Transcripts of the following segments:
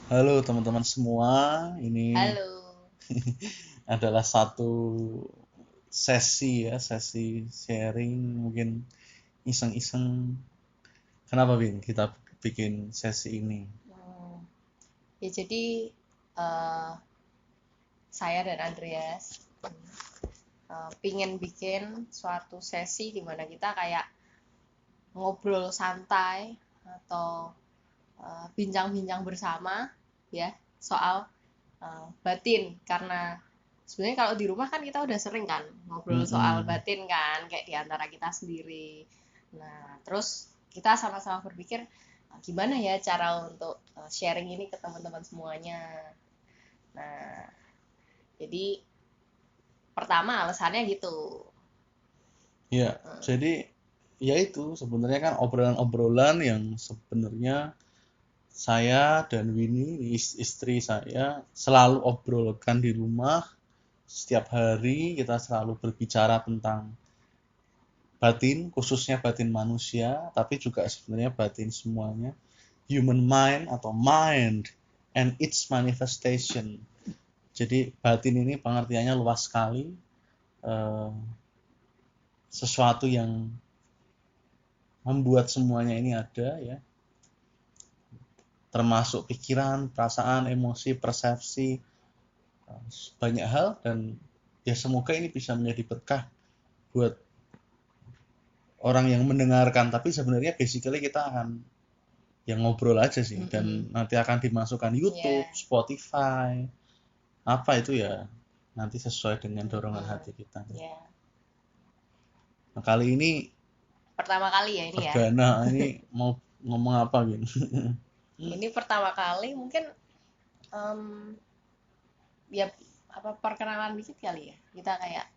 Halo teman-teman semua, ini Halo. adalah satu sesi sharing mungkin iseng-iseng. Kenapa Bin kita bikin sesi ini? Hmm, Ya jadi eh, saya dan Andreas pingin bikin suatu sesi di mana kita kayak ngobrol santai atau bincang-bincang bersama ya soal batin karena sebenarnya kalau di rumah kan kita udah sering kan ngobrol soal Mm-mm. batin kan kayak di antara kita sendiri. Nah, terus kita sama-sama berpikir gimana ya cara untuk sharing ini ke teman-teman semuanya. Nah, jadi pertama alasannya gitu. Ya, jadi ya itu sebenarnya kan obrolan-obrolan yang sebenarnya saya dan Winnie, istri saya, selalu obrolkan di rumah. Setiap hari kita selalu berbicara tentang batin, khususnya batin manusia, tapi juga sebenarnya batin semuanya, human mind atau mind and its manifestation. Jadi batin ini pengertiannya luas sekali, eh, sesuatu yang membuat semuanya ini ada ya, termasuk pikiran, perasaan, emosi, persepsi, banyak hal, dan ya semoga ini bisa menjadi berkah buat orang yang mendengarkan. Tapi sebenarnya basically kita akan yang ngobrol aja sih, dan Mm-mm. nanti akan dimasukkan YouTube, Ya. Spotify, apa itu ya nanti sesuai dengan dorongan Mm-mm. hati kita. Ya. Nah, kali ini Pertama kali ya ini ya. perdana ini mau ngomong apa gitu. Ini pertama kali mungkin em, ya apa perkenalan dikit kali ya. Kita kayak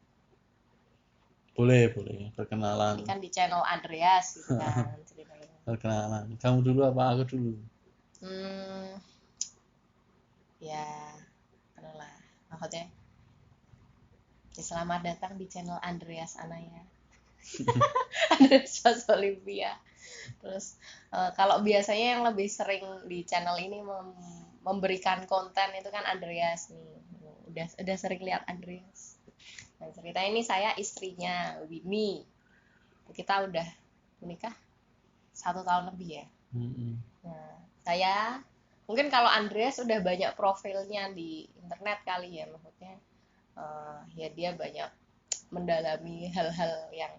Boleh, boleh, ini perkenalan. kan di channel Andreas gitu kan ceritanya. Perkenalan, kamu dulu apa aku dulu? Hmm, ya, adalah maksudnya ya, selamat datang di channel Andreas Anaya. Andreas Pas Olivia. Terus kalau biasanya yang lebih sering di channel ini memberikan konten itu kan Andreas nih. Udah sering lihat Andreas. Nah, cerita ini saya istrinya Winnie. Kita udah menikah 1 tahun lebih ya. Mm-mm. Nah, saya mungkin kalau Andreas udah banyak profilnya di internet kali ya, maksudnya ya dia banyak mendalami hal-hal yang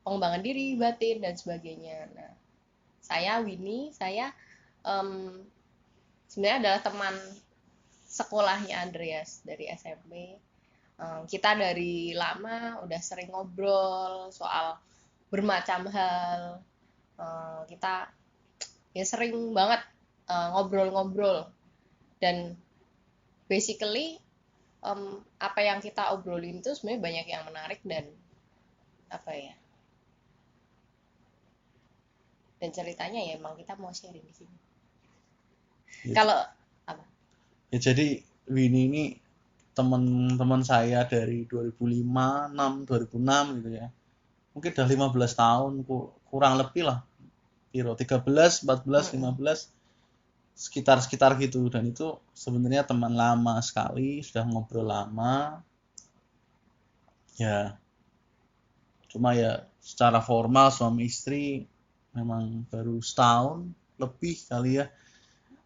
pengembangan diri, batin dan sebagainya. Nah, saya Winnie, saya um, sebenarnya adalah teman sekolahnya Andreas dari SMP. Kita dari lama udah sering ngobrol soal bermacam hal. Kita ya sering banget ngobrol-ngobrol dan basically apa yang kita obrolin itu sebenarnya banyak yang menarik dan apa ya, dan ceritanya ya emang kita mau sharing di sini. Ya, Kalau apa? ya jadi Winnie ini teman-teman saya dari 2005, 6, 2006 gitu ya. Mungkin udah 15 tahun, kurang lebih lah. Kira 13, 14, Mm-mm. 15, sekitar-sekitar gitu. Dan itu sebenarnya teman lama sekali, sudah ngobrol lama. Ya, cuma ya secara formal suami istri memang baru setahun lebih kali ya.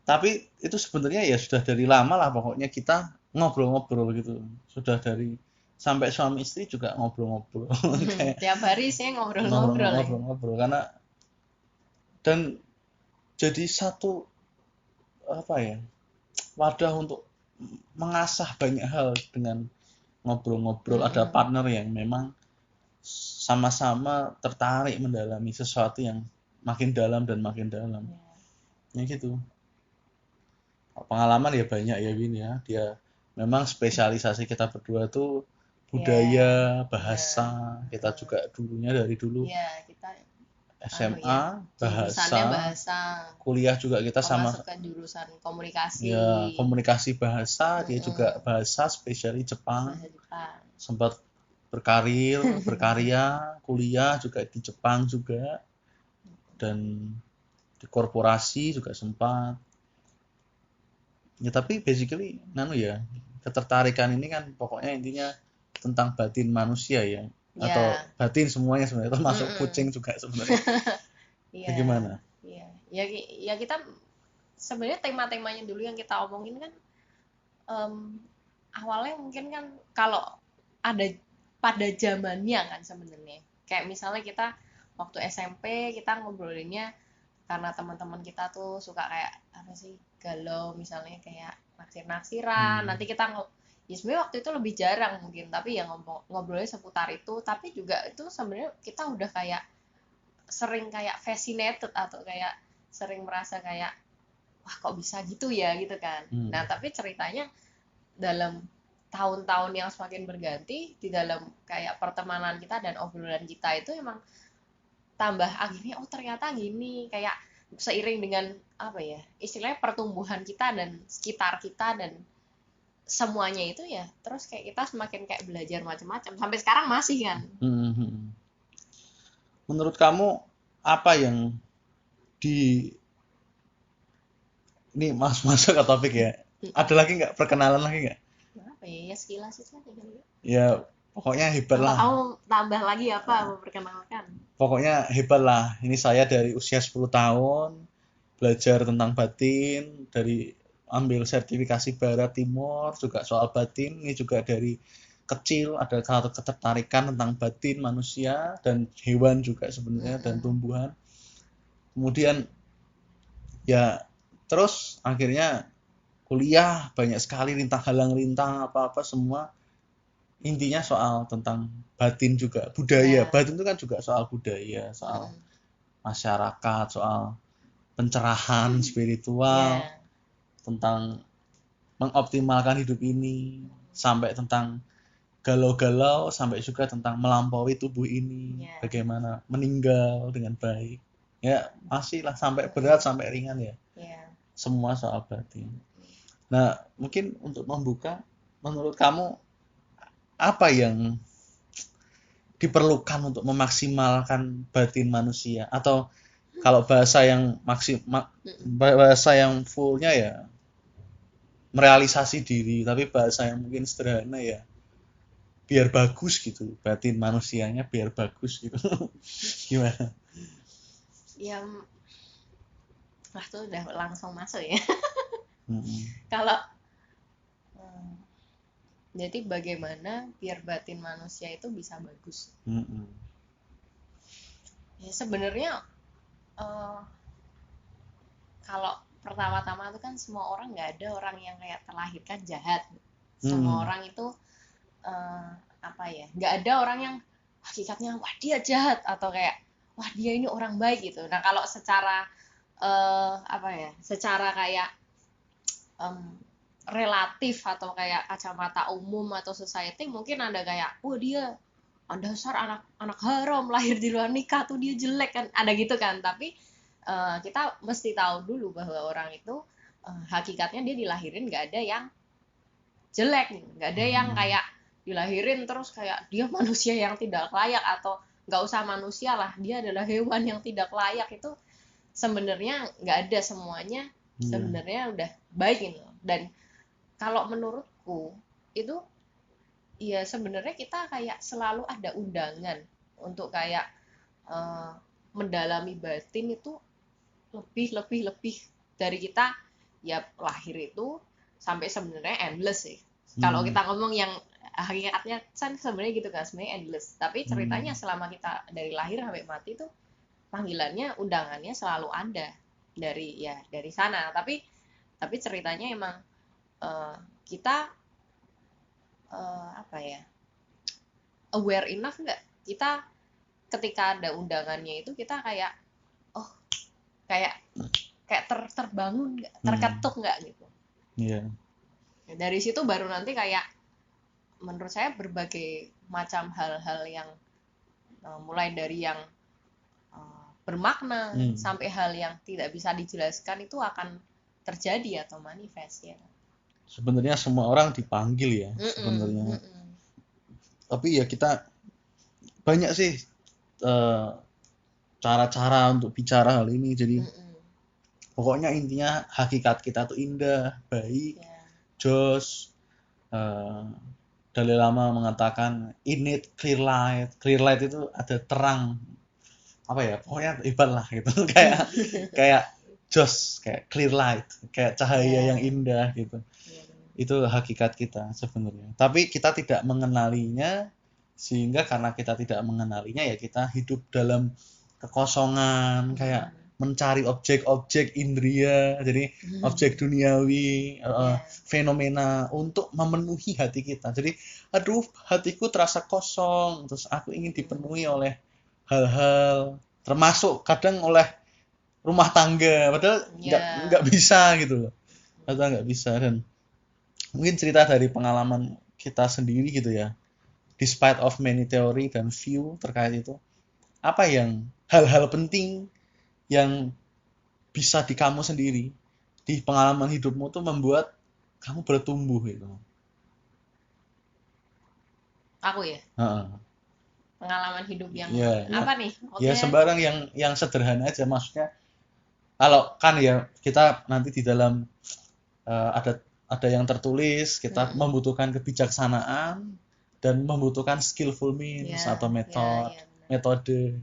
Tapi itu sebenarnya ya sudah dari lama lah, pokoknya kita ngobrol-ngobrol gitu. Sudah dari sampai suami istri juga ngobrol-ngobrol. Kayak Tiap hari sih ngobrol-ngobrol ya. ngobrol-ngobrol karena, dan jadi satu apa ya, wadah untuk mengasah banyak hal dengan ngobrol-ngobrol. Ada Mm-mm. partner yang memang sama-sama tertarik mendalami sesuatu yang makin dalam dan makin dalam. Ya. Ya gitu. Pengalaman ya banyak ya Win ya. Dia memang spesialisasi kita berdua tuh budaya, Ya, bahasa. benar. Kita juga dulunya dari dulu Ya, kita anu ya, SMA, bahasa, jurusannya bahasa. kuliah juga kita Kau sama masuk ke jurusan komunikasi. ya, komunikasi bahasa, dia juga Mm-mm. bahasa spesialis Jepang. Bahasa Jepang. Sempat berkarir, berkarya, kuliah juga di Jepang juga, dan di korporasi juga sempat. Ya tapi basically ya ketertarikan ini kan pokoknya intinya tentang batin manusia ya, atau Ya. batin semuanya sebenarnya termasuk Mm-mm. kucing juga sebenarnya. Iya. Bagaimana? Iya. Ya, ya kita sebenarnya tema-temanya dulu yang kita omongin kan, em, awalnya mungkin kan kalau ada pada zamannya kan sebenarnya. Kayak misalnya kita waktu SMP kita ngobrolinnya karena teman-teman kita tuh suka kayak apa sih, galau misalnya kayak naksir-naksiran. Hmm. Nanti kita ya sebenarnya waktu itu lebih jarang mungkin, tapi ya ngobrolnya seputar itu. Tapi juga itu sebenarnya kita udah kayak sering kayak fascinated atau kayak sering merasa kayak wah kok bisa gitu ya gitu kan. Hmm. Nah tapi ceritanya dalam tahun-tahun yang semakin berganti di dalam kayak pertemanan kita dan obrolan kita itu emang tambah akhirnya oh ternyata gini, kayak seiring dengan apa ya istilahnya pertumbuhan kita dan sekitar kita dan semuanya itu ya terus kayak kita semakin kayak belajar macam-macam sampai sekarang masih kan. Hmm. Menurut kamu apa yang di ini masuk ke topik ya? Ada lagi nggak perkenalan lagi nggak? Apa ya, ya sekilas itu aja kali ya. Ya pokoknya hebat Apa lah. kamu tambah lagi apa memperkenalkan? Pokoknya hebat lah. Ini saya dari usia 10 tahun belajar tentang batin, dari ambil sertifikasi barat timur juga soal batin. Ini juga dari kecil ada satu ketertarikan tentang batin manusia dan hewan juga sebenarnya dan Mm-mm. tumbuhan. Kemudian ya terus akhirnya kuliah banyak sekali rintang halang rintang apa-apa semua intinya soal tentang batin juga budaya. Ya. Batin itu kan juga soal budaya, soal Mm-mm. masyarakat, soal pencerahan spiritual, Ya. tentang mengoptimalkan hidup ini, sampai tentang galau-galau, sampai juga tentang melampaui tubuh ini, Ya. bagaimana meninggal dengan baik. Ya, masih lah sampai berat Mm-mm. sampai ringan ya. Ya. Semua soal batin. Nah, mungkin untuk membuka, menurut kamu apa yang diperlukan untuk memaksimalkan batin manusia? Atau kalau bahasa yang Mm-mm. bahasa yang fullnya ya merealisasi diri, tapi bahasa yang mungkin sederhana ya biar bagus gitu, batin manusianya biar bagus gitu. Gimana? Ya, lah tuh udah langsung masuk ya. Mm-mm. Kalau hmm, jadi bagaimana biar batin manusia itu bisa bagus? Mm-mm. Ya sebenarnya eh, kalau pertama-tama itu kan semua orang nggak ada orang yang kayak terlahirkan jahat. Semua Mm-mm. orang itu eh, apa ya? Nggak ada orang yang hakikatnya wah dia jahat atau kayak wah dia ini orang baik gitu. Nah kalau secara apa ya? Secara kayak em, relatif atau kayak kacamata umum atau society mungkin ada kayak wah dia dasar anak anak haram lahir di luar nikah tuh dia jelek kan ada gitu kan tapi kita mesti tahu dulu bahwa orang itu hakikatnya dia dilahirin nggak ada yang jelek nggak ada yang Mm-mm. kayak dilahirin terus kayak dia manusia yang tidak layak atau nggak usah manusia lah dia adalah hewan yang tidak layak itu sebenarnya nggak ada semuanya Iya. sebenarnya udah baik gitu dan kalau menurutku itu ya sebenarnya kita kayak selalu ada undangan untuk kayak eh, mendalami batin itu lebih lebih lebih dari kita ya lahir itu sampai sebenarnya endless sih. Kalau Mm. kita ngomong yang hakikatnya kan sebenarnya gitu kan sebenarnya endless. Tapi ceritanya Mm. selama kita dari lahir sampai mati tuh panggilannya undangannya selalu ada dari ya dari sana. Tapi ceritanya emang kita apa ya aware enough nggak kita ketika ada undangannya itu kita kayak oh kayak kayak terbangun nggak Mm. terketuk nggak gitu. Iya. Dari situ baru nanti kayak menurut saya berbagai macam hal-hal yang mulai dari yang bermakna Mm. sampai hal yang tidak bisa dijelaskan itu akan terjadi atau manifest ya. Sebenarnya semua orang dipanggil ya Mm-mm, sebenarnya. mm-mm, Tapi ya kita banyak sih cara-cara untuk bicara hal ini. Jadi mm-mm. Pokoknya intinya hakikat kita tuh indah, baik, Ya. jos. Dalai Lama mengatakan in it clear light. Clear light itu ada terang, apa ya, pokoknya hebat lah gitu. kayak jos, kayak clear light, kayak cahaya yang indah gitu. Iya, benar. Itu hakikat kita sebenarnya. Tapi kita tidak mengenalinya, sehingga karena kita tidak mengenalinya ya kita hidup dalam kekosongan, kayak mencari objek-objek indria, jadi objek duniawi, fenomena untuk memenuhi hati kita. Jadi, aduh, hatiku terasa kosong, terus aku ingin dipenuhi oleh hal-hal, termasuk kadang oleh rumah tangga, padahal nggak bisa gitu loh. Padahal nggak bisa. Dan mungkin cerita dari pengalaman kita sendiri gitu ya, despite of many theory dan view terkait itu, apa yang hal-hal penting yang bisa di kamu sendiri, di pengalaman hidupmu tuh membuat kamu bertumbuh gitu. Aku ya? Pengalaman hidup yang apa nih? Ya sembarang yang sederhana aja, maksudnya kalau kan ya kita nanti di dalam ada yang tertulis, kita membutuhkan kebijaksanaan dan membutuhkan skillful means atau metode.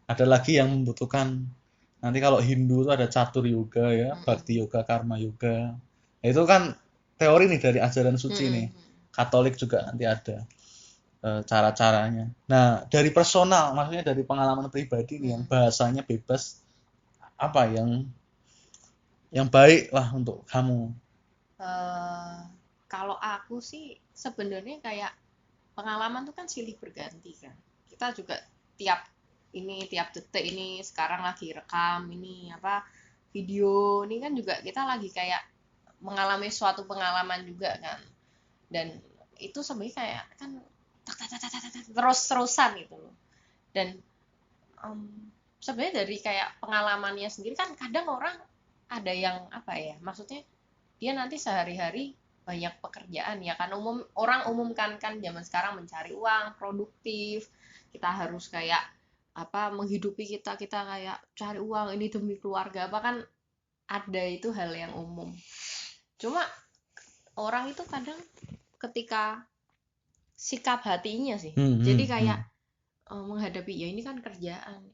Ada lagi yang membutuhkan, nanti kalau Hindu itu ada catur yoga ya, bhakti yoga, karma yoga. Nah, itu kan teori nih dari ajaran suci nih. Katolik juga nanti ada cara-caranya. Nah, dari personal, maksudnya dari pengalaman pribadi nih, yang bahasanya bebas, apa yang baik lah untuk kamu? Kalau aku sih sebenarnya kayak pengalaman tuh kan silih berganti kan. Kita juga tiap detik ini sekarang lagi rekam ini apa video ini kan juga kita lagi kayak mengalami suatu pengalaman juga kan. Dan itu sebenarnya kayak kan terus-terusan gitu loh. Dan sebenarnya dari kayak pengalamannya sendiri kan kadang orang ada yang apa ya, maksudnya dia nanti sehari-hari banyak pekerjaan ya kan, orang umumkan kan zaman sekarang mencari uang, produktif, kita harus kayak apa menghidupi kita kayak cari uang ini demi keluarga apa kan, ada itu hal yang umum. Cuma orang itu kadang ketika sikap hatinya sih, jadi kayak menghadapi ya ini kan kerjaan,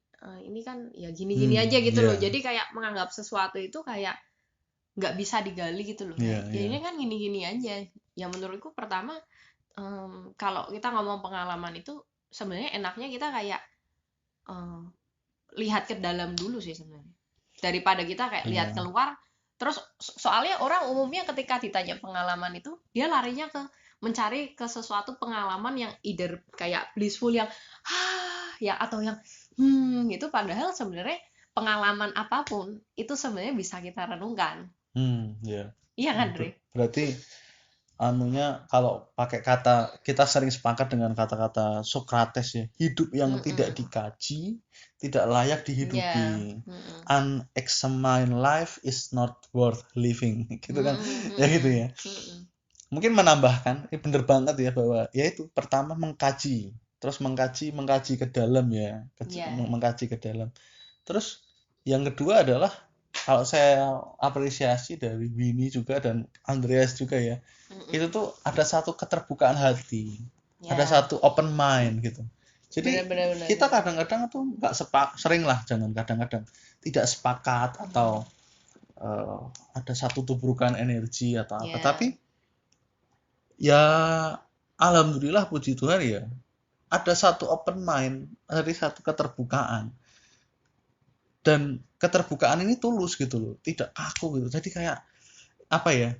ini kan ya gini-gini aja gitu loh, jadi kayak menganggap sesuatu itu kayak nggak bisa digali gitu loh. Ya ini kan gini-gini aja. Ya menurutku pertama kalau kita ngomong pengalaman itu sebenarnya enaknya kita kayak lihat ke dalam dulu sih sebenarnya, daripada kita kayak lihat keluar terus. Soalnya orang umumnya ketika ditanya pengalaman itu dia larinya ke mencari ke sesuatu pengalaman yang either kayak blissful yang ya atau yang gitu, padahal sebenarnya pengalaman apapun itu sebenarnya bisa kita renungkan. Iya kan, Dre? Berarti anunya kalau pakai kata, kita sering sepakat dengan kata-kata Socrates ya, hidup yang tidak dikaji tidak layak dihidupi. Unexamined life is not worth living, gitu kan. Ya gitu ya. Mungkin menambahkan, ini bener banget ya, bahwa ya itu pertama mengkaji, terus mengkaji ke dalam ya, mengkaji ke dalam. Terus yang kedua adalah, kalau saya apresiasi dari Winnie juga dan Andreas juga ya, itu tuh ada satu keterbukaan hati, ada satu open mind gitu. Jadi kita kadang-kadang tuh nggak sering lah, jangan kadang-kadang tidak sepakat atau ada satu tubrukan energi atau apa, tapi ya alhamdulillah puji Tuhan ya ada satu open mind, ada satu keterbukaan. Dan keterbukaan ini tulus gitu loh, tidak kaku gitu. Jadi kayak apa ya,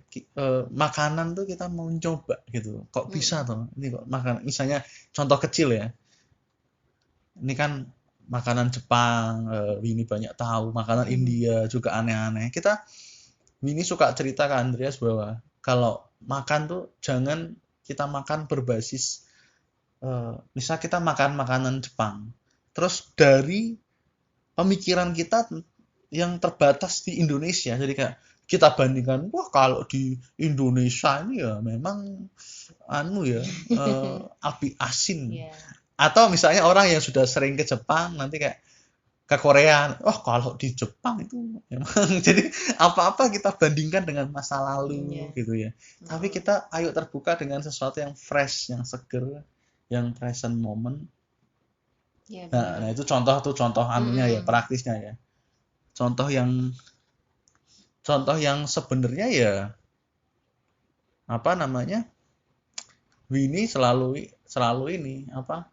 makanan tuh kita mau coba gitu, kok bisa tuh ini kok makan, misalnya contoh kecil ya, ini kan makanan Jepang, ini banyak tahu makanan India juga aneh-aneh. Ini suka cerita ke Andreas bahwa kalau makan tuh jangan kita makan berbasis misal kita makan makanan Jepang, terus dari pemikiran kita yang terbatas di Indonesia, jadi kayak kita bandingkan, wah kalau di Indonesia ini ya memang api asin. Atau misalnya orang yang sudah sering ke Jepang nanti kayak ke Korea. Oh, kalau di Jepang itu memang jadi apa-apa kita bandingkan dengan masa lalu Iya. gitu ya. Tapi kita ayo terbuka dengan sesuatu yang fresh, yang seger, yang present moment. Iya Nah, benar. itu contoh anunya ya, praktisnya ya. Contoh yang sebenarnya ya apa namanya? Winnie selalu ini apa?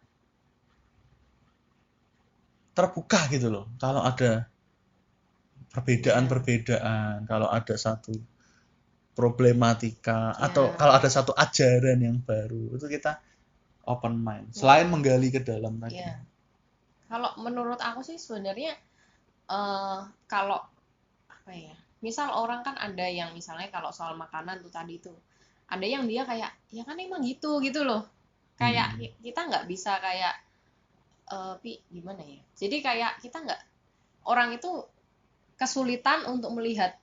Terbuka gitu loh. Kalau ada perbedaan-perbedaan, kalau ada satu problematika atau kalau ada satu ajaran yang baru, itu kita open mind. Selain menggali ke dalam tadi. Iya. Kalau menurut aku sih sebenarnya kalau apa ya? Misal orang kan ada yang misalnya kalau soal makanan tuh tadi tuh, ada yang dia kayak ya kan emang gitu gitu loh. Kayak kita nggak bisa kayak gimana ya? Jadi kayak kita nggak, orang itu kesulitan untuk melihat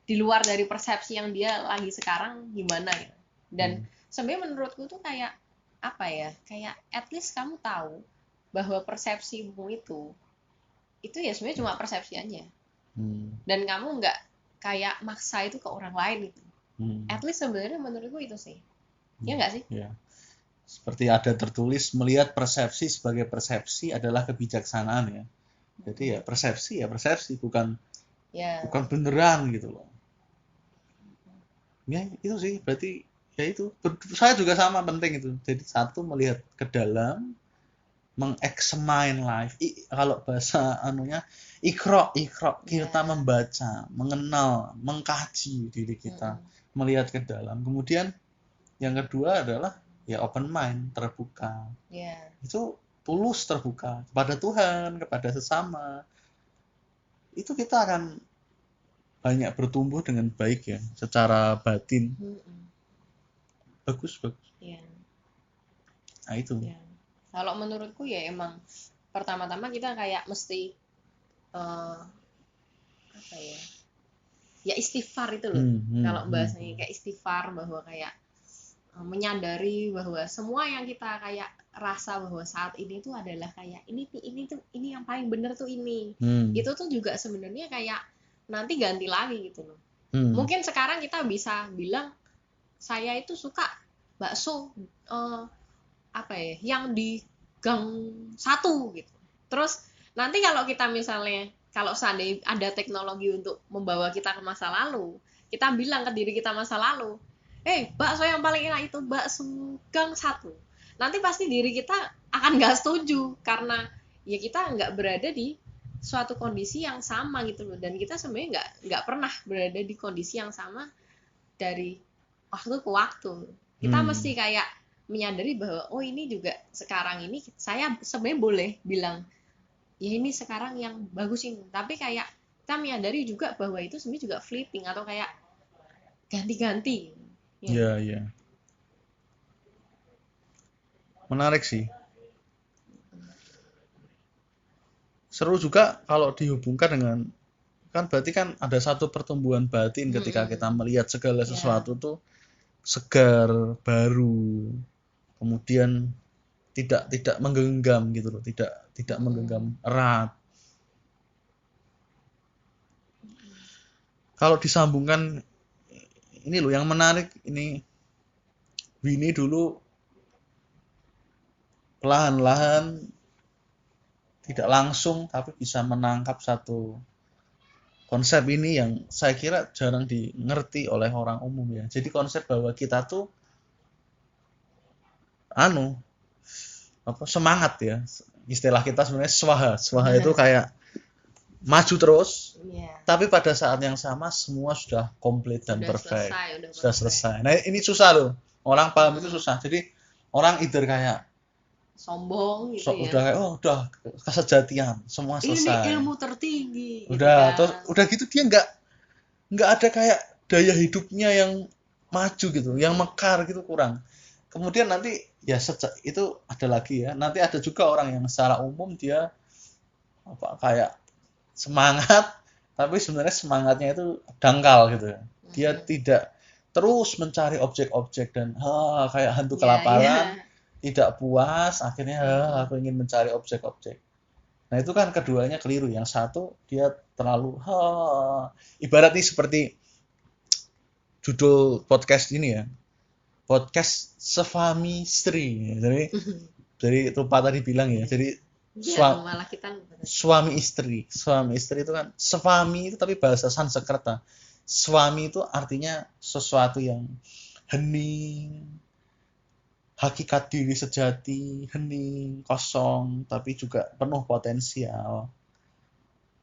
di luar dari persepsi yang dia lagi sekarang gimana ya. Dan sebenarnya menurutku tuh kayak apa ya? Kayak at least kamu tahu bahwa persepsimu itu ya sebenarnya cuma persepsi aja. Dan kamu nggak kayak maksa itu ke orang lain gitu. At least sebenarnya menurutku itu sih. Ya nggak sih? Ya. Seperti ada tertulis, melihat persepsi sebagai persepsi adalah kebijaksanaan ya. Jadi ya persepsi bukan beneran gitu loh. Ya itu sih, berarti ya itu. Saya juga sama penting itu. Jadi satu melihat ke dalam, mengexamine life. Kalau bahasa anunya ikro kita membaca, mengenal, mengkaji diri kita, melihat ke dalam. Kemudian yang kedua adalah ya open mind, terbuka. Itu tulus terbuka kepada Tuhan, kepada sesama. Itu kita akan banyak bertumbuh dengan baik ya, secara batin. Bagus. Nah itu. Kalau menurutku ya emang pertama-tama kita kayak mesti apa ya istighfar itu loh. Kalau bahasanya kayak istighfar, bahwa kayak menyadari bahwa semua yang kita kayak rasa bahwa saat ini tuh adalah kayak ini yang paling bener tuh ini. Itu tuh juga sebenarnya kayak nanti ganti lagi gitu loh. Mungkin sekarang kita bisa bilang saya itu suka bakso apa ya yang di gang 1 gitu. Terus nanti kalau kita misalnya kalau seandainya ada teknologi untuk membawa kita ke masa lalu, kita bilang ke diri kita masa lalu, bakso yang paling enak itu bakso gang 1. Nanti pasti diri kita akan nggak setuju karena ya kita nggak berada di suatu kondisi yang sama gitu loh, dan kita sebenarnya nggak pernah berada di kondisi yang sama dari waktu ke waktu. Kita mesti kayak menyadari bahwa oh ini juga sekarang ini saya sebenarnya boleh bilang ya ini sekarang yang bagus ini, tapi kayak kita menyadari juga bahwa itu sebenarnya juga fleeting atau kayak ganti-ganti. Iya. Menarik sih. Seru juga kalau dihubungkan dengan, kan berarti kan ada satu pertumbuhan batin ketika kita melihat segala sesuatu tuh segar, baru, kemudian tidak menggenggam gitu loh, tidak menggenggam erat. Kalau disambungkan ini loh yang menarik ini, Winnie dulu perlahan-lahan tidak langsung tapi bisa menangkap satu konsep ini yang saya kira jarang dimengerti oleh orang umum ya. Jadi konsep bahwa kita tuh semangat ya. Istilah kita sebenarnya swaha itu kayak maju terus, tapi pada saat yang sama semua sudah komplit dan perfect, sudah selesai. Nah ini susah loh, orang paham itu susah. Jadi orang either kayak sombong gitu ya, udah kayak udah kesejatian, semua selesai, ini ilmu tertinggi udah gitu kan. Terus udah gitu dia nggak ada kayak daya hidupnya yang maju gitu, yang mekar gitu, kurang. Kemudian nanti ya itu ada lagi ya, nanti ada juga orang yang secara umum dia kayak semangat tapi sebenarnya semangatnya itu dangkal gitu ya. Dia tidak terus mencari objek-objek dan kayak hantu kelaparan, tidak puas, akhirnya aku ingin mencari objek-objek. Nah itu kan keduanya keliru. Yang satu dia terlalu ibarat nih seperti judul podcast ini ya, podcast Sefami Istri. Jadi Rupa tadi bilang ya, jadi Ya, malah kita suami istri itu kan Sefami itu tapi bahasa Sanskerta. Suami itu artinya sesuatu yang hening, hakikat diri sejati, hening, kosong, tapi juga penuh potensial.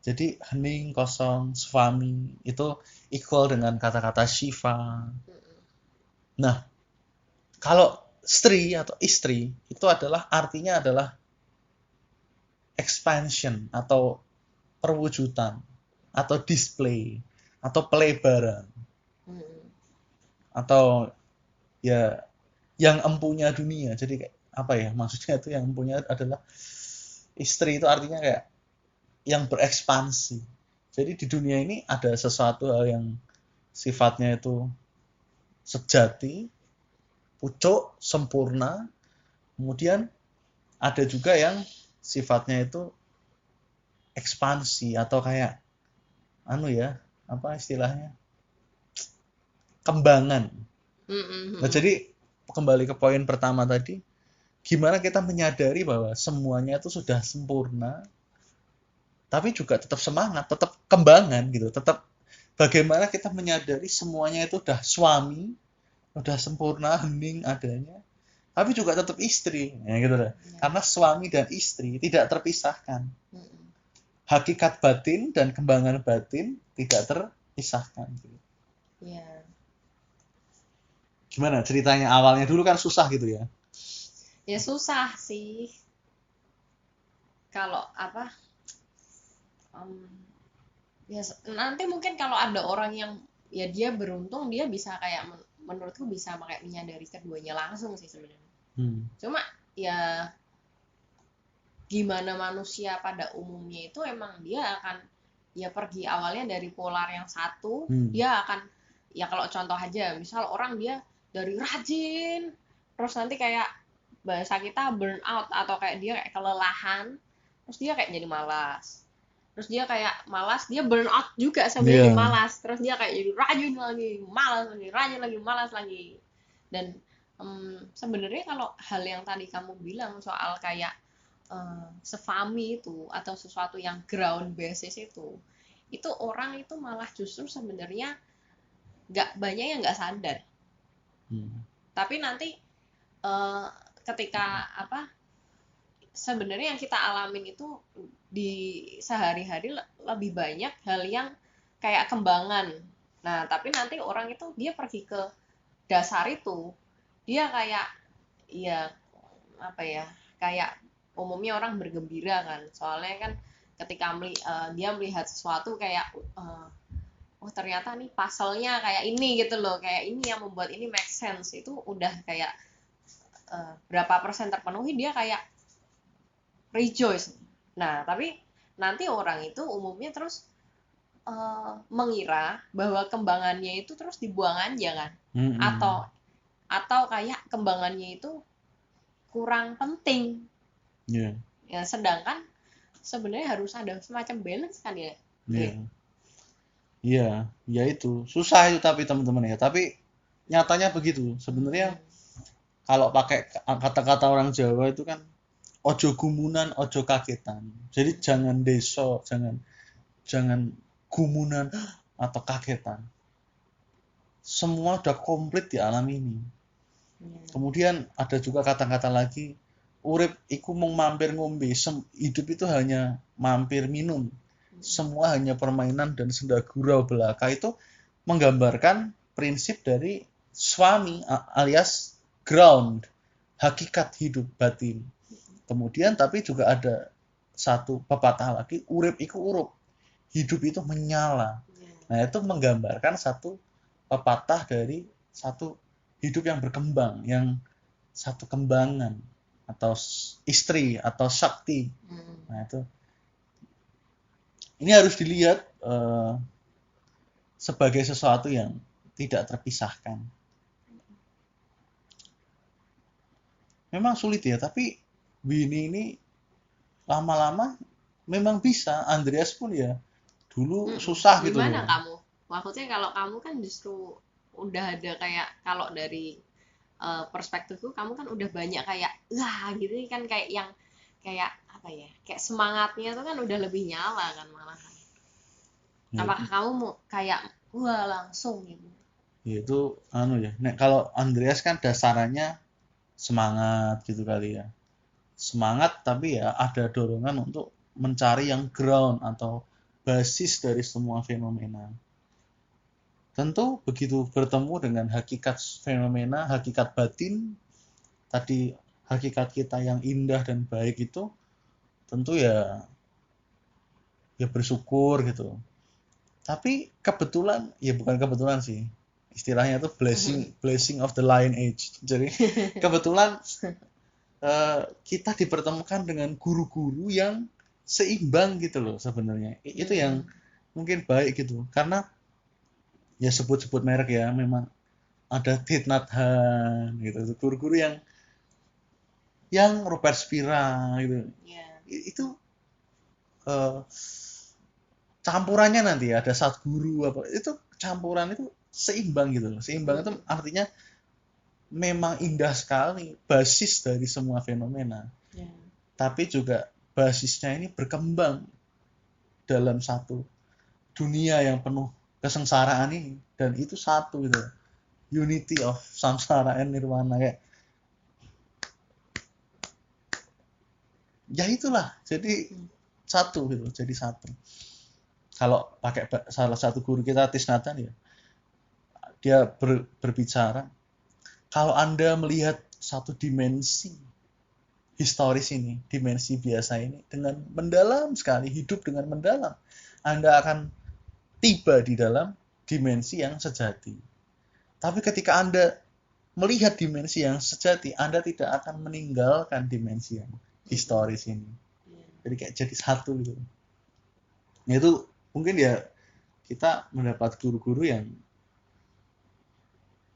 Jadi hening, kosong, swami itu equal dengan kata-kata Shiva. Nah, kalau stri atau istri itu adalah artinya adalah expansion atau perwujudan atau display atau pelebaran atau ya yang empunya dunia. Jadi kayak apa ya maksudnya itu yang empunya adalah istri itu artinya kayak yang berekspansi. Jadi di dunia ini ada sesuatu hal yang sifatnya itu sejati, pucuk, sempurna. Kemudian ada juga yang sifatnya itu ekspansi atau kayak apa istilahnya? Kembangan. Nah, jadi kembali ke poin pertama tadi, gimana kita menyadari bahwa semuanya itu sudah sempurna, tapi juga tetap semangat, tetap kembangan gitu, tetap bagaimana kita menyadari semuanya itu udah suami, udah sempurna, hening adanya, tapi juga tetap istri, ya gitu lah. Karena suami dan istri tidak terpisahkan. Hakikat batin dan kembangan batin tidak terpisahkan. Ya. Gimana ceritanya awalnya dulu kan susah gitu ya? Ya susah sih. Kalau apa? Ya nanti mungkin kalau ada orang yang ya dia beruntung dia bisa kayak menurutku bisa kayak menyadari keduanya langsung sih sebenarnya. Cuma ya gimana manusia pada umumnya itu emang dia akan ya pergi awalnya dari polar yang satu, dia akan ya kalau contoh aja misal orang dia dari rajin terus nanti kayak bahasa kita burn out atau kayak dia kayak kelelahan terus dia kayak jadi malas. Terus dia kayak malas, dia burn out juga sambil jadi malas. Terus dia kayak jadi rajin lagi, malas lagi, rajin lagi, malas lagi. Dan sebenarnya kalau hal yang tadi kamu bilang soal kayak sefami itu atau sesuatu yang ground basis itu orang itu malah justru sebenarnya nggak banyak yang nggak sadar. Tapi nanti ketika apa sebenarnya yang kita alamin itu di sehari-hari lebih banyak hal yang kayak kembangan. Nah, tapi nanti orang itu dia pergi ke dasar itu, dia kayak ya apa ya, kayak umumnya orang bergembira kan. Soalnya kan ketika dia melihat sesuatu kayak oh ternyata nih puzzle-nya kayak ini gitu loh, kayak ini yang membuat ini make sense. Itu udah kayak berapa persen terpenuhi dia kayak rejoice. Nah, tapi nanti orang itu umumnya terus mengira bahwa kembangannya itu terus dibuang aja kan. Atau kayak kembangannya itu kurang penting. Ya, sedangkan sebenarnya harus ada semacam balance kan ya. Iya, ya itu. Susah itu tapi teman-teman ya. Tapi nyatanya begitu. Sebenarnya kalau pakai kata-kata orang Jawa itu kan ojo gumunan, ojo kagetan. Jadi jangan deso, jangan gumunan atau kagetan. Semua udah komplit di alam ini. Kemudian ada juga kata-kata lagi, urip iku mung mampir ngombe, hidup itu hanya mampir minum. Semua hanya permainan dan senda gurau belaka. Itu menggambarkan prinsip dari swami alias ground, hakikat hidup batin. Kemudian tapi juga ada satu pepatah lagi, urip iku urup, hidup itu menyala. Nah itu menggambarkan satu pepatah dari satu hidup yang berkembang, yang satu kembangan atau istri atau sakti. Nah itu ini harus dilihat sebagai sesuatu yang tidak terpisahkan. Memang sulit ya, tapi Winnie ini lama-lama memang bisa. Andreas pun ya dulu susah gitu Gimana loh. kamu? Maksudnya kalau kamu kan justru udah ada kayak kalau dari perspektifku kamu kan udah banyak kayak wah gitu kan kayak yang kayak apa ya? Kayak semangatnya tuh kan udah lebih nyala kan malah. Ya, Apakah kamu mau kayak wah langsung gitu? ya itu anu ya. Nek kalau Andreas kan dasarannya semangat gitu kali ya. Semangat tapi ya ada dorongan untuk mencari yang ground atau basis dari semua fenomena. Tentu begitu bertemu dengan hakikat fenomena, hakikat batin, tadi hakikat kita yang indah dan baik itu tentu ya bersyukur gitu. Tapi kebetulan, ya bukan kebetulan sih. Istilahnya itu blessing of the lion age. Jadi kebetulan kita dipertemukan dengan guru-guru yang seimbang gitu loh sebenarnya. Itu yang mungkin baik gitu. Karena ya sebut-sebut merek ya, memang ada Thich Nhat Hanh gitu. Guru-guru yang Robert Spira gitu. Ya. Itu eh, campurannya nanti ada Sadguru apa itu campuran itu seimbang gitu loh. Seimbang itu artinya memang indah sekali basis dari semua fenomena. Ya. Tapi juga basisnya ini berkembang dalam satu dunia yang penuh kesengsaraan ini dan itu satu gitu. Unity of samsara and nirwana kayak ya itulah jadi satu gitu jadi satu kalau pakai salah satu guru kita Tisnatan ya dia berbicara kalau Anda melihat satu dimensi historis ini, dimensi biasa ini dengan mendalam sekali, hidup dengan mendalam, Anda akan tiba di dalam dimensi yang sejati. Tapi ketika Anda melihat dimensi yang sejati, Anda tidak akan meninggalkan dimensi yang historis ini. Jadi kayak jadi satu gitu. Nah, itu mungkin ya kita mendapat guru-guru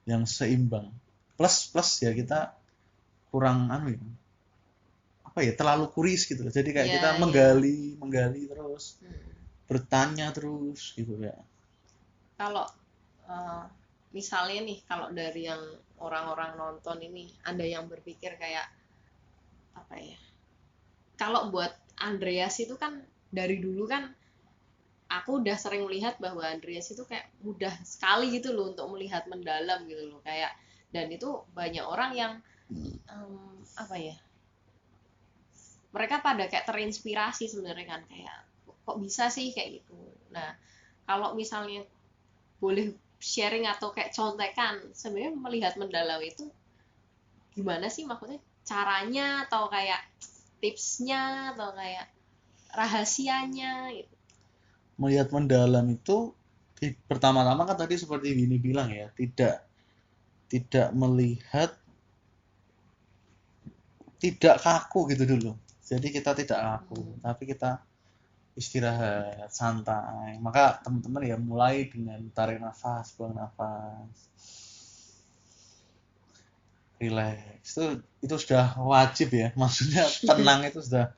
yang seimbang. Plus ya kita kurang anu ya, apa ya terlalu kuris gitu. Jadi kayak kita Ya, menggali terus, bertanya terus gitu ya. kalau eh, misalnya nih kalau dari yang orang-orang nonton ini ada yang berpikir kayak apa ya? Kalau buat Andreas itu kan dari dulu kan aku udah sering melihat bahwa Andreas itu kayak mudah sekali gitu loh untuk melihat mendalam gitu loh kayak dan itu banyak orang yang apa ya mereka pada kayak terinspirasi sebenarnya kan kayak kok bisa sih kayak gitu. Nah kalau misalnya boleh sharing atau kayak contekan sebenarnya melihat mendalam itu gimana sih maksudnya caranya atau kayak tipsnya atau kayak rahasianya gitu. Melihat mendalam itu pertama-tama kan tadi seperti Winnie bilang ya, tidak melihat tidak kaku gitu dulu. Jadi kita tidak kaku, tapi kita istirahat santai. Maka teman-teman ya mulai dengan tarik nafas, buang nafas, relax. Itu sudah wajib ya. Maksudnya tenang itu sudah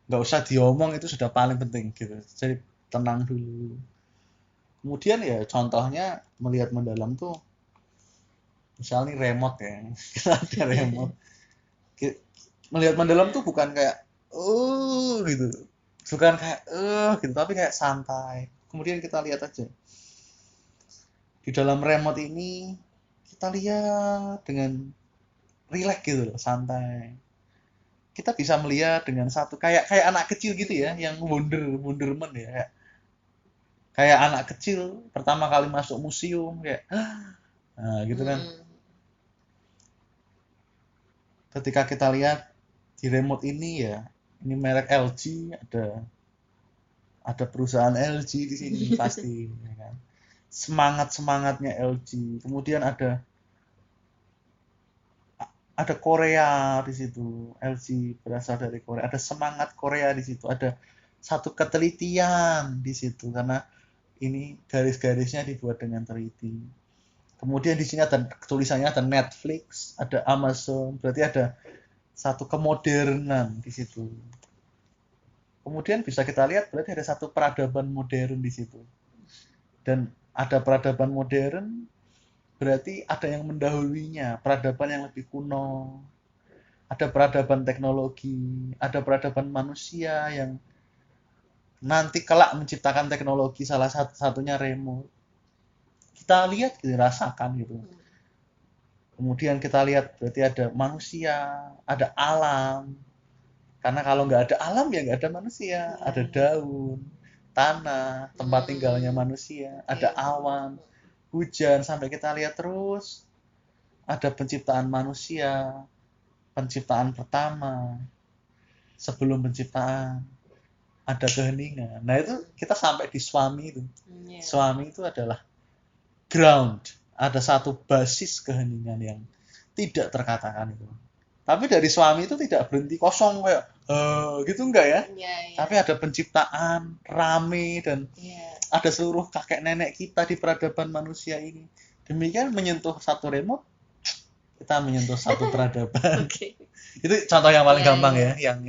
nggak usah diomong itu sudah paling penting gitu. Jadi tenang dulu. Kemudian ya contohnya melihat mendalam tuh misalnya remote ya. Kita ada remote. Melihat mendalam tuh bukan kayak gitu. Bukan kayak gitu, tapi kayak santai. Kemudian kita lihat aja. Di dalam remote ini kita lihat dengan rileks gitu loh, santai. Kita bisa melihat dengan satu kayak anak kecil gitu ya, yang wonderment ya. Kayak anak kecil pertama kali masuk museum kayak nah gitu kan. Ketika kita lihat di remote ini ya, ini merek LG ada perusahaan LG di sini pasti ya kan. Semangatnya LG. Kemudian ada Korea di situ. LG berasal dari Korea. Ada semangat Korea di situ. Ada satu ketelitian di situ karena ini garis-garisnya dibuat dengan teliti. Kemudian di sini ada tulisannya ada Netflix, ada Amazon, berarti ada satu kemodernan di situ. kemudian bisa kita lihat berarti ada satu peradaban modern di situ. Dan ada peradaban modern berarti ada yang mendahulunya, peradaban yang lebih kuno. Ada peradaban teknologi, ada peradaban manusia yang nanti kelak menciptakan teknologi, salah satunya remote. Kita lihat, kita rasakan gitu. Kemudian kita lihat berarti ada manusia, ada alam. Karena kalau nggak ada alam ya nggak ada manusia. Ada daun, tanah, tempat tinggalnya manusia, ada awan, hujan, sampai kita lihat terus. Ada penciptaan manusia, penciptaan pertama, sebelum penciptaan, ada keheningan. Nah itu kita sampai di Swami itu. Swami itu adalah ground, ada satu basis keheningan yang tidak terkatakan itu. Tapi dari Swami itu tidak berhenti kosong kayak gitu enggak ya? Tapi ada penciptaan rame dan ada seluruh kakek nenek kita di peradaban manusia ini. Demikian menyentuh satu remote, kita menyentuh satu peradaban. Itu contoh yang paling gampang ya, yang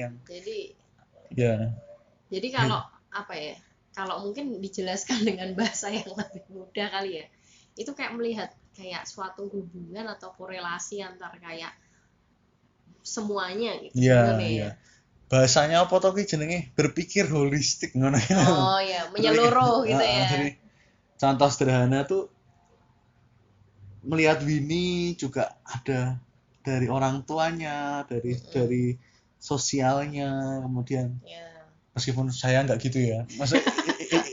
Jadi kalau apa ya? Kalau mungkin dijelaskan dengan bahasa yang lebih mudah kali ya. Itu kayak melihat kayak suatu hubungan atau korelasi antar kayak semuanya gitu sebenarnya. Bahasanya apa to ki jenenge? Berpikir holistik ngono. Oh ya, menyeluruh gitu ya. Jadi contoh sederhana tuh melihat Winnie juga ada dari orang tuanya, dari sosialnya, kemudian meskipun saya nggak gitu ya, maksud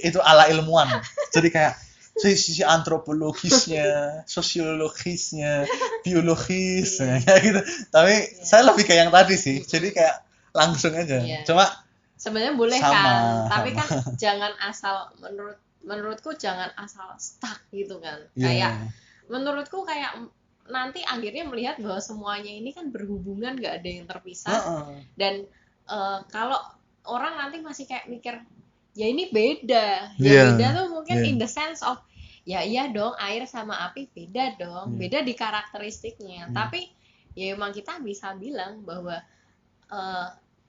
itu ala ilmuwan. Jadi kayak sisi antropologisnya, sosiologisnya, biologisnya kayak gitu. Tapi saya lebih kayak yang tadi sih. Jadi kayak langsung aja. Cuma sebenarnya boleh kan, tapi kan jangan asal menurutku jangan asal stuck gitu kan. Kayak menurutku kayak nanti akhirnya melihat bahwa semuanya ini kan berhubungan, nggak ada yang terpisah. Dan kalau orang nanti masih kayak mikir ya ini beda, beda tuh mungkin in the sense of ya iya dong, air sama api beda dong, beda di karakteristiknya. Tapi ya emang kita bisa bilang bahwa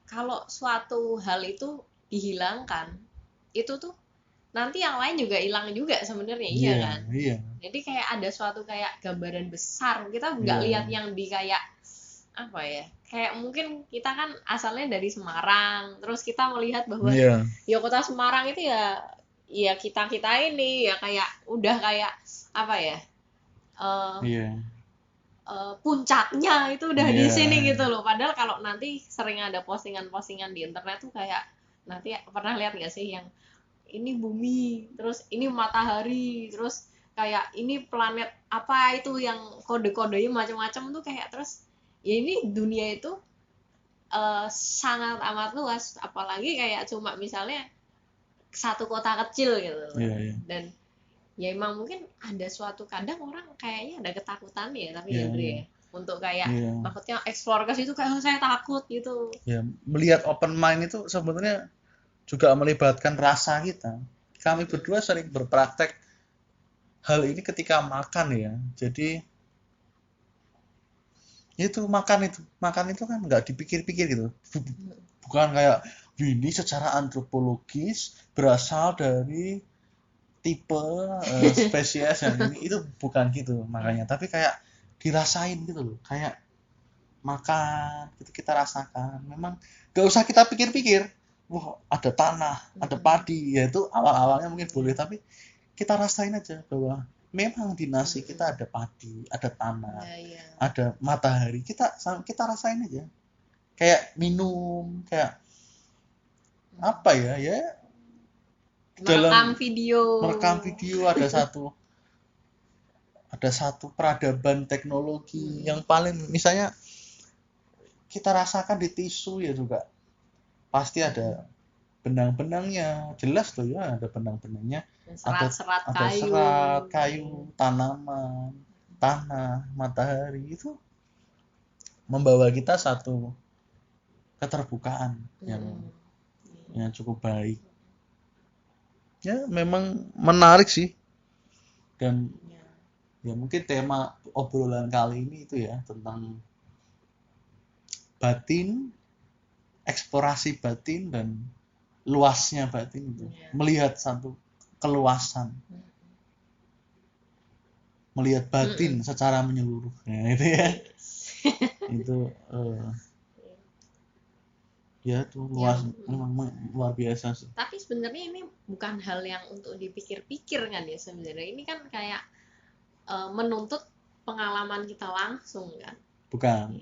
kalau suatu hal itu dihilangkan, itu tuh nanti yang lain juga hilang juga sebenarnya, iya kan? Jadi kayak ada suatu kayak gambaran besar, kita nggak lihat yang di kayak apa ya, kayak mungkin kita kan asalnya dari Semarang, terus kita melihat bahwa ya kota Semarang itu ya kita ini ya kayak udah kayak apa ya, puncaknya itu udah di sini gitu loh. Padahal kalau nanti sering ada postingan-postingan di internet tuh kayak nanti pernah lihat nggak sih yang ini bumi, terus ini matahari, terus kayak ini planet apa itu yang kode-kodenya macam-macam tuh kayak, terus ya ini dunia itu sangat amat luas, apalagi kayak cuma misalnya satu kota kecil gitu. Dan ya emang mungkin ada suatu kadang orang kayaknya ada ketakutan ya, tapi Andre untuk kayak maksudnya explore ke situ kayak saya takut gitu. Ya, melihat open mind itu sebenarnya juga melibatkan rasa kita. Kami berdua sering berpraktek hal ini ketika makan ya. Jadi itu makan itu kan nggak dipikir-pikir gitu. Bukan kayak ini secara antropologis berasal dari tipe spesies yang ini, itu bukan gitu makanya, tapi kayak dirasain gitu loh, kayak makan gitu kita rasakan. Memang gak usah kita pikir-pikir, wah ada tanah, ada padi, ya itu awal-awalnya mungkin boleh, tapi kita rasain aja bahwa memang di nasi kita ada padi, ada tanah, ada matahari, kita rasain aja. Kayak minum, kayak apa ya merekam video ada satu peradaban teknologi yang paling misalnya kita rasakan di tisu ya juga pasti ada benang-benangnya, jelas tuh ya, ada benang-benangnya, ada serat kayu, tanaman, tanah, matahari, itu membawa kita satu keterbukaan yang cukup baik. Ya memang menarik sih, dan ya mungkin tema obrolan kali ini itu ya tentang batin, eksplorasi batin dan luasnya batin itu, melihat satu keluasan, melihat batin secara menyeluruh, ya, itu ya. Itu ya tuh luas, memang luar biasa sih. Tapi sebenarnya ini bukan hal yang untuk dipikir-pikir kan ya sebenarnya. Ini kan kayak menuntut pengalaman kita langsung kan. Bukan.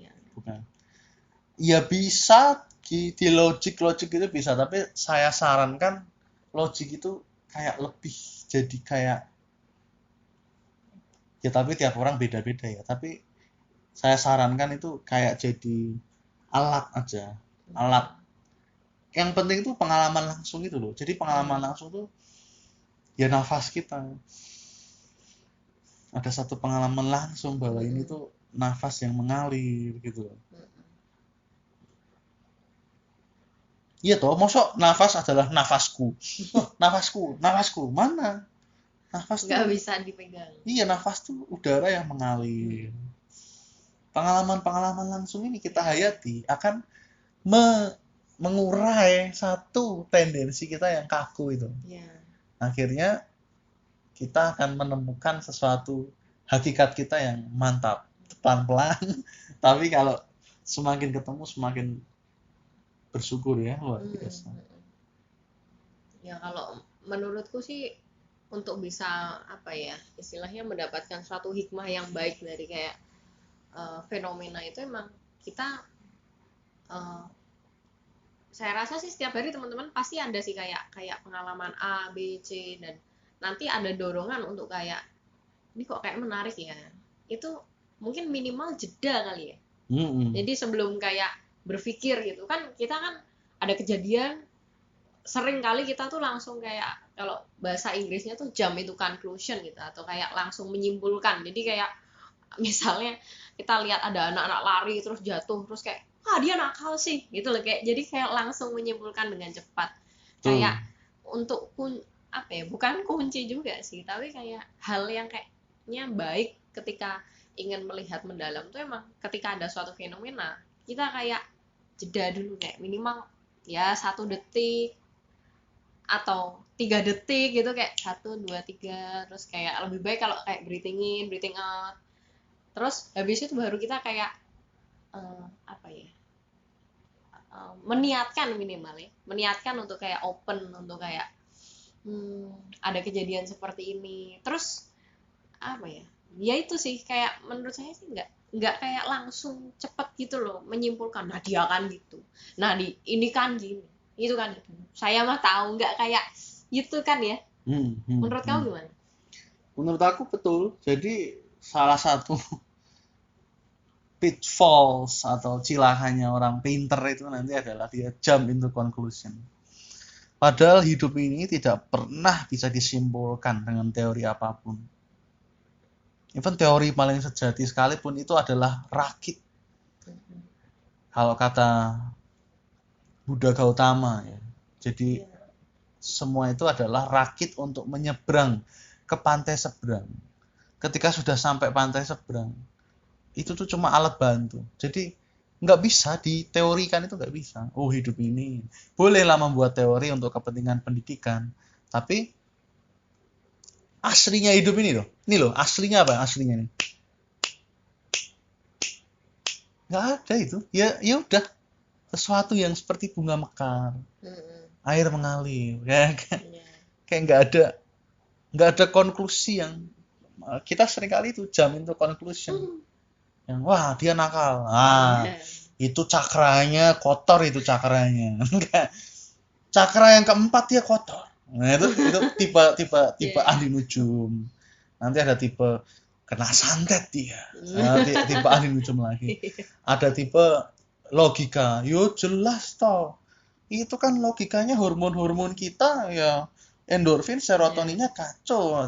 Ya bisa di logik itu bisa, tapi saya sarankan logik itu kayak lebih jadi kayak, ya tapi tiap orang beda-beda ya, tapi saya sarankan itu kayak jadi alat aja, alat. Yang penting itu pengalaman langsung itu loh. Jadi pengalaman langsung tuh ya nafas kita. Ada satu pengalaman langsung bahwa ini tuh nafas yang mengalir gitu loh. Iya toh, mosok nafas adalah nafasku. Nafasku. Mana? Nafas tuh nggak bisa dipegang. Iya, nafas tuh udara yang mengalir. Pengalaman-pengalaman langsung ini kita hayati akan mengurai satu tendensi kita yang kaku itu. Akhirnya kita akan menemukan sesuatu hakikat kita yang mantap, pelan-pelan. Tapi kalau semakin ketemu semakin bersyukur ya, luar biasa. Ya kalau menurutku sih untuk bisa apa ya istilahnya mendapatkan suatu hikmah yang baik dari kayak fenomena itu, emang kita saya rasa sih setiap hari teman-teman pasti ada sih kayak pengalaman A, B, C, dan nanti ada dorongan untuk kayak ini kok kayak menarik ya. Itu mungkin minimal jeda kali ya. Jadi sebelum kayak berpikir gitu kan, kita kan ada kejadian sering kali kita tuh langsung kayak, kalau bahasa Inggrisnya tuh jump into conclusion gitu, atau kayak langsung menyimpulkan. Jadi kayak misalnya kita lihat ada anak-anak lari terus jatuh, terus kayak dia nakal sih gitu loh, kayak jadi kayak langsung menyimpulkan dengan cepat. Kayak untuk apa ya, bukan kunci juga sih, tapi kayak hal yang kayaknya baik ketika ingin melihat mendalam tuh emang ketika ada suatu fenomena kita kayak jeda dulu, kayak minimal ya 1 detik atau 3 detik gitu, kayak 1, 2, 3, terus kayak lebih baik kalau kayak breathing in, breathing out, terus habis itu baru kita kayak apa ya, meniatkan minimal ya, meniatkan untuk kayak open, untuk kayak ada kejadian seperti ini. Terus apa ya, ya itu sih kayak menurut saya sih nggak kayak langsung cepet gitu loh menyimpulkan, nah dia kan gitu, nah ini kan gini, itu kan itu. Saya mah tahu nggak kayak gitu kan ya. Menurut kamu gimana? Menurut aku betul. Jadi salah satu pitfalls atau cilakanya orang pinter itu nanti adalah dia jump into conclusion. Padahal hidup ini tidak pernah bisa disimpulkan dengan teori apapun. Even teori paling sejati sekalipun itu adalah rakit. Kalau kata Buddha Gautama ya. Jadi semua itu adalah rakit untuk menyeberang ke pantai seberang. Ketika sudah sampai pantai seberang, itu tuh cuma alat bantu. Jadi nggak bisa diteorikan, itu nggak bisa. Oh, hidup ini bolehlah membuat teori untuk kepentingan pendidikan, tapi aslinya hidup ini loh aslinya apa? Aslinya nih nggak ada itu. Ya udah, sesuatu yang seperti bunga mekar, air mengalir, ya kan? Kayak nggak ada konklusi. Yang kita seringkali itu jump into conclusion. Yang wah dia nakal, itu cakranya kotor, itu cakranya. Cakra yang keempat dia kotor. Nah, itu tipe ahli nujum. Nanti ada tipe kena santet dia. Nah, tipe ahli nujum lagi. Ada tipe logika. Yo jelas toh. Itu kan logikanya hormon-hormon kita ya, endorfin, serotoninnya kacau.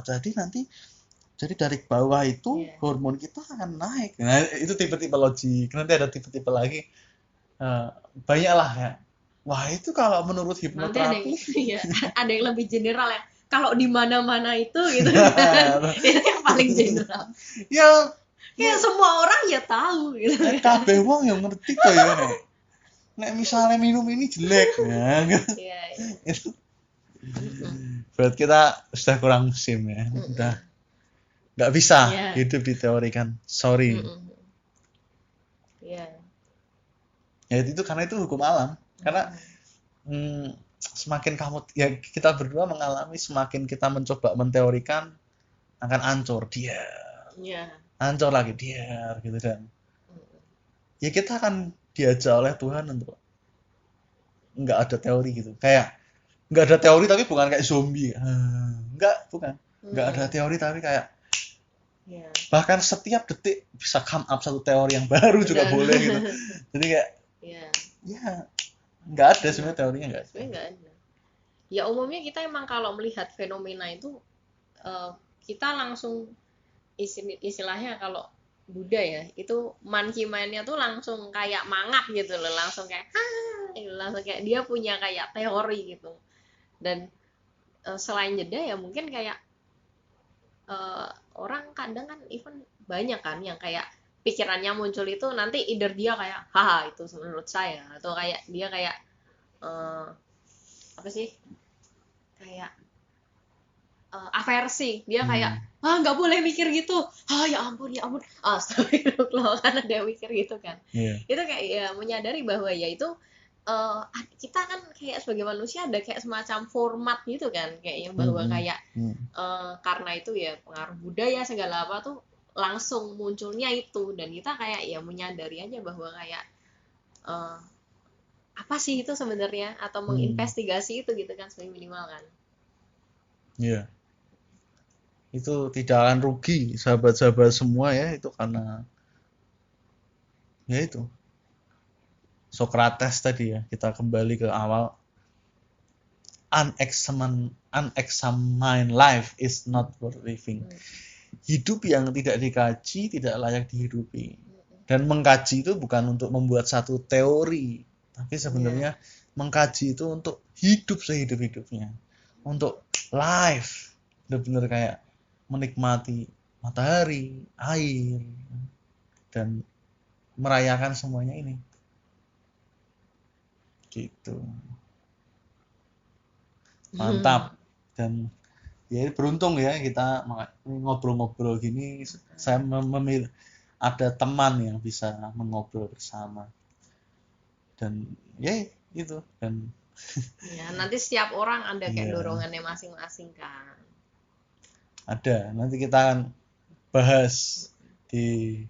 Jadi dari bawah itu hormon kita akan naik. Nah, itu tipe-tipe logik. Nanti ada tipe-tipe lagi. Banyak lah ya. Wah, itu kalau menurut hipnoterapi ada yang lebih general ya. Kalau di mana-mana itu gitu kan. Itu yang paling general. Ya semua orang ya tahu gitu. Kabeh wong yang ngerti kok ya. nek misalnya minum ini jelek ya. Iya, iya. Itu Mm-mm. buat kita sudah kurang musim ya, udah Mm-mm. nggak bisa Iya. hidup di teori kan, sorry. Mm-mm. Iya. Ya itu karena itu hukum alam, karena Mm-mm. semakin kamu ya kita berdua mengalami, semakin kita mencoba menteorikan akan ancur dia, Iya. ancur lagi dia gitu. Dan Mm-mm. ya kita akan diajak oleh Tuhan untuk nggak ada teori gitu, kayak nggak ada teori tapi bukan kayak zombie. Nggak, bukan, nggak ada Mm. teori tapi kayak Iya. bahkan setiap detik bisa come up satu teori yang baru juga Benar. boleh gitu. Jadi kayak Iya. ya nggak ada Benar. sebenarnya, teorinya nggak ada. Sebenarnya nggak ada. Ya umumnya kita emang kalau melihat fenomena itu eh, kita langsung istilahnya kalau Buddha ya itu monkey mind-nya tuh langsung kayak mangap gitu loh, langsung kayak langsung kayak dia punya kayak teori gitu. Dan selain jeda ya mungkin kayak eh, orang kadang kan even banyak kan yang kayak pikirannya muncul itu nanti either dia kayak haha itu menurut saya, atau kayak dia kayak apa sih, kayak aversi, dia kayak Hmm. nggak boleh mikir gitu, ya ampun ya ampun, astagfirullah, kan ada yang mikir gitu kan. Iya. Itu kayak ya menyadari bahwa ya itu uh, kita kan kayak sebagai manusia ada kayak semacam format gitu kan, kayaknya bahwa Hmm. kayak Hmm. karena itu ya pengaruh budaya segala apa tuh langsung munculnya itu, dan kita kayak ya menyadari aja bahwa kayak uh, apa sih itu sebenarnya, atau Hmm. menginvestigasi itu gitu kan sebagai minimal kan. Iya. Itu tidak akan rugi sahabat-sahabat semua ya, itu karena ya itu Socrates tadi ya, kita kembali ke awal, unexamined life is not worth living. Hmm. Hidup yang tidak dikaji tidak layak dihidupi. Hmm. Dan mengkaji itu bukan untuk membuat satu teori, tapi Ya. sebenarnya mengkaji itu untuk hidup sehidup-hidupnya, untuk life, benar-benar kayak menikmati matahari, air, dan merayakan semuanya ini gitu. Mantap. Dan ya beruntung ya kita ngobrol-ngobrol gini, saya memilih ada teman yang bisa mengobrol bersama. Dan ya itu, dan Ya, nanti setiap orang ada kayak ya dorongannya masing-masing kan. ada, nanti kita akan bahas di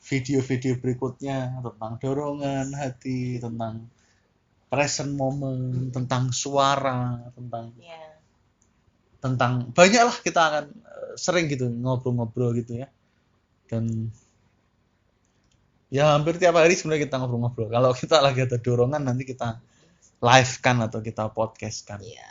video-video berikutnya tentang dorongan hati, tentang present moment, tentang suara, tentang Ya. banyak lah, kita akan sering gitu ngobrol-ngobrol gitu ya. Dan ya hampir tiap hari sebenarnya kita ngobrol-ngobrol. Kalau kita lagi ada dorongan, nanti kita live kan atau kita podcast kan. Ya.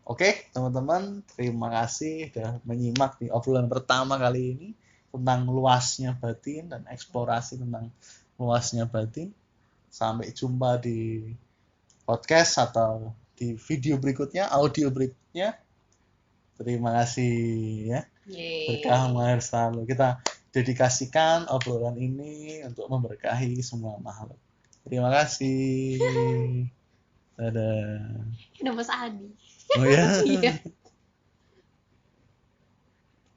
Oke, teman-teman, terima kasih sudah menyimak di obrolan pertama kali ini tentang luasnya batin dan eksplorasi tentang luasnya batin. Sampai jumpa di podcast atau di video berikutnya, audio berikutnya. Terima kasih ya. Berkah Yeay. mengalir selalu. Kita dedikasikan obrolan ini untuk memberkahi semua makhluk. Terima kasih. Dadah. Ada Mas Adi. Oh ya. Iya.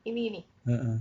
Ini nih. Heeh.